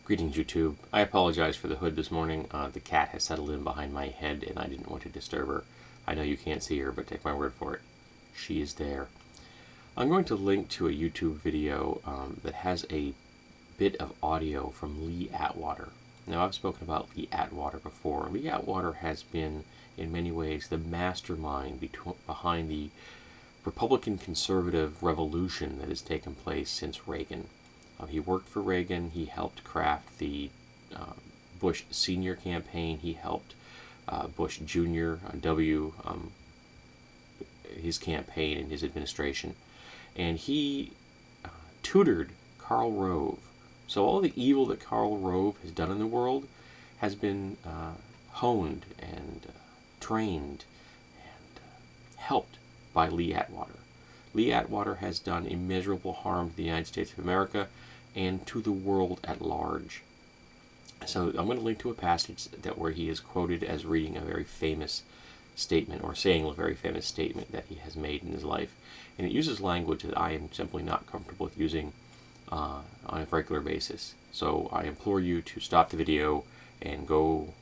Greetings, YouTube. I apologize for the hood this morning. The cat has settled in behind my head and I didn't want to disturb her. I know you can't see her, but take my word for it. She is there. I'm going to link to a YouTube video that has a bit of audio from Lee Atwater. Now, I've spoken about Lee Atwater before. Lee Atwater has been, in many ways, the mastermind behind the Republican conservative revolution that has taken place since Reagan. He worked for Reagan. He helped craft the Bush Senior campaign. He helped Bush Junior his campaign and his administration. And he tutored Karl Rove. So all the evil that Karl Rove has done in the world has been honed and trained and helped by Lee Atwater. Lee Atwater has done immeasurable harm to the United States of America and to the world at large. So I'm going to link to a passage where he is quoted as reading a very famous statement, or saying a very famous statement that he has made in his life. And it uses language that I am simply not comfortable with using on a regular basis. So I implore you to stop the video and go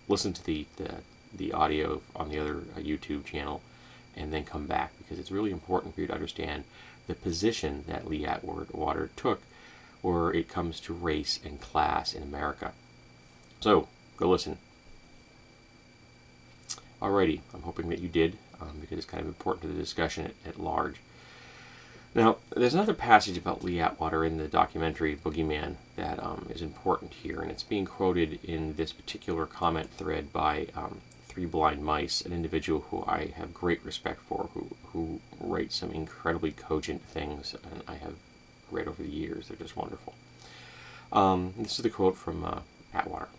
listen to the audio on the other YouTube channel, and then come back, because it's really important for you to understand the position that Lee Atwater took where it comes to race and class in America. So, go listen. Alrighty, I'm hoping that you did, because it's kind of important to the discussion at large. Now, there's another passage about Lee Atwater in the documentary Boogeyman that is important here, and it's being quoted in this particular comment thread by Three Blind Mice, an individual who I have great respect for, who writes some incredibly cogent things, and I have read over the years. They're just wonderful. This is the quote from Atwater.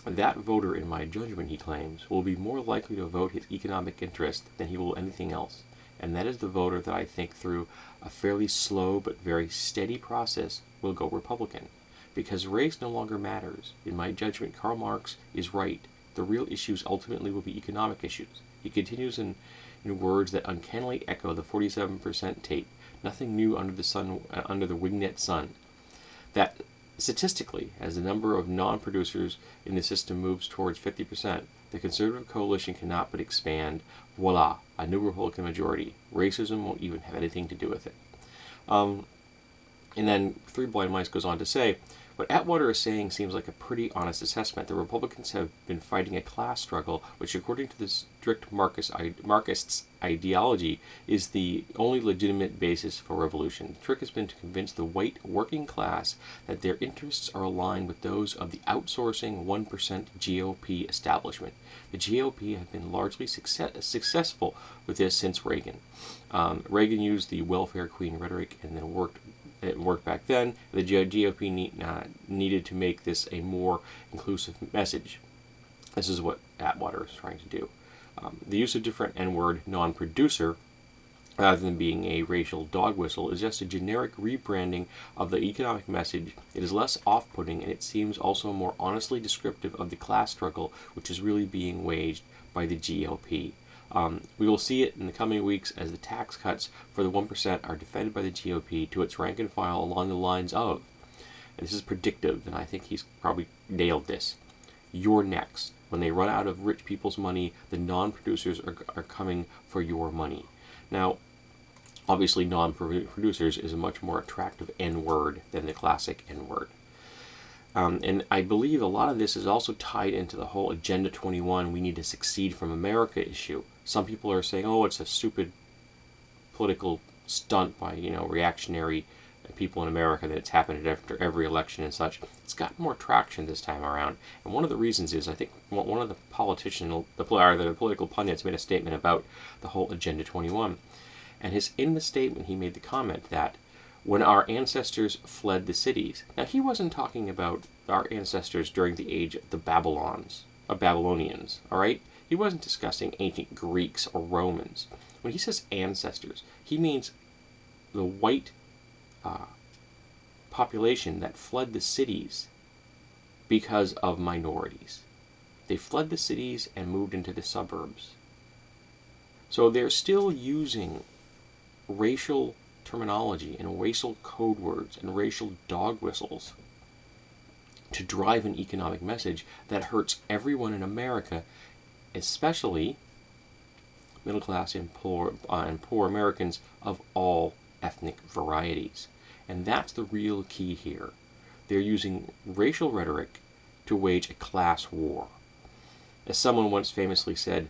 "That voter, in my judgment," he claims, "will be more likely to vote his economic interest than he will anything else. And that is the voter that I think, through a fairly slow but very steady process, will go Republican. Because race no longer matters. In my judgment, Karl Marx is right. The real issues ultimately will be economic issues." He continues in words that uncannily echo the 47% tape. Nothing new under the sun, under the wingnet sun. That statistically, as the number of non-producers in the system moves towards 50%, the Conservative coalition cannot but expand. Voila, a new Republican majority. Racism won't even have anything to do with it. And then Three Blind Mice goes on to say, "What Atwater is saying seems like a pretty honest assessment. The Republicans have been fighting a class struggle, which, according to the strict Marxists' ideology, is the only legitimate basis for revolution. The trick has been to convince the white working class that their interests are aligned with those of the outsourcing 1% GOP establishment. The GOP have been largely successful with this since Reagan. Reagan used the welfare queen rhetoric, and then it worked back then. The GOP needed to make this a more inclusive message." This is what Atwater is trying to do. The use of different N-word non-producer, rather than being a racial dog whistle, is just a generic rebranding of the economic message. It is less off-putting, and it seems also more honestly descriptive of the class struggle which is really being waged by the GOP. We will see it in the coming weeks as the tax cuts for the 1% are defended by the GOP to its rank and file along the lines of, and this is predictive, and I think he's probably nailed this, "You're next. When they run out of rich people's money, the non-producers are coming for your money." Now, obviously non-producers is a much more attractive N-word than the classic N-word. And I believe a lot of this is also tied into the whole Agenda 21, we need to succeed from America issue. Some people are saying, oh, it's a stupid political stunt by, reactionary people in America, that it's happened after every election and such. It's got more traction this time around. And one of the reasons is, I think one of the politicians, the political pundits, made a statement about the whole Agenda 21. And in the statement, he made the comment that when our ancestors fled the cities. Now, he wasn't talking about our ancestors during the age of the Babylonians, all right? He wasn't discussing ancient Greeks or Romans. When he says ancestors, he means the white population that fled the cities because of minorities. They fled the cities and moved into the suburbs. So they're still using racial terminology and racial code words and racial dog whistles to drive an economic message that hurts everyone in America, especially middle class and poor Americans of all ethnic varieties. And that's the real key here. They're using racial rhetoric to wage a class war. As someone once famously said,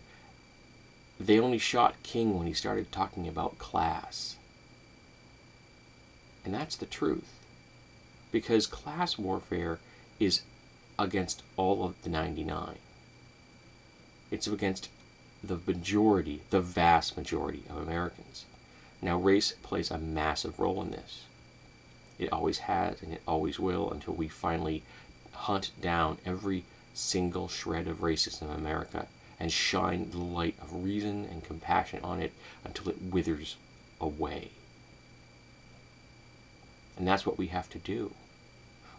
they only shot King when he started talking about class. And that's the truth. Because class warfare is against all of the 99. It's against the majority, the vast majority of Americans. Now, race plays a massive role in this. It always has, and it always will, until we finally hunt down every single shred of racism in America and shine the light of reason and compassion on it until it withers away. And that's what we have to do.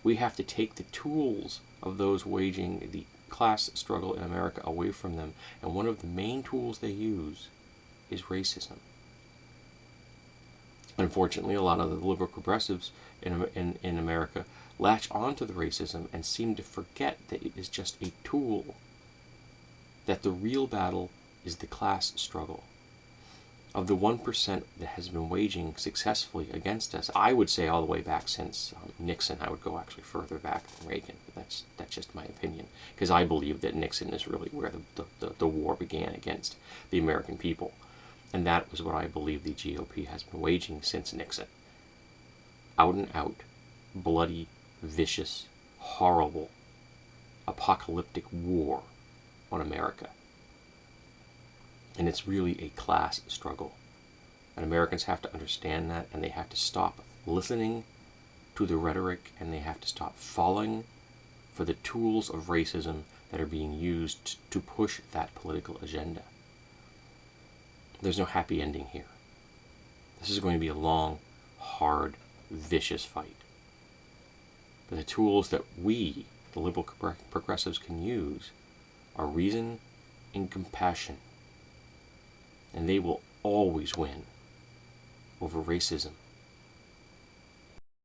We have to take the tools of those waging the class struggle in America away from them, and one of the main tools they use is racism. Unfortunately, a lot of the liberal progressives in America latch onto the racism and seem to forget that it is just a tool, that the real battle is the class struggle. Of the 1% that has been waging successfully against us, I would say all the way back since Nixon. I would go actually further back than Reagan, but that's just my opinion, because I believe that Nixon is really where the war began against the American people. And that was what I believe the GOP has been waging since Nixon. Out and out, bloody, vicious, horrible, apocalyptic war on America. And it's really a class struggle. And Americans have to understand that, and they have to stop listening to the rhetoric, and they have to stop falling for the tools of racism that are being used to push that political agenda. There's no happy ending here. This is going to be a long, hard, vicious fight. But the tools that we, the liberal progressives, can use are reason and compassion. And they will always win over racism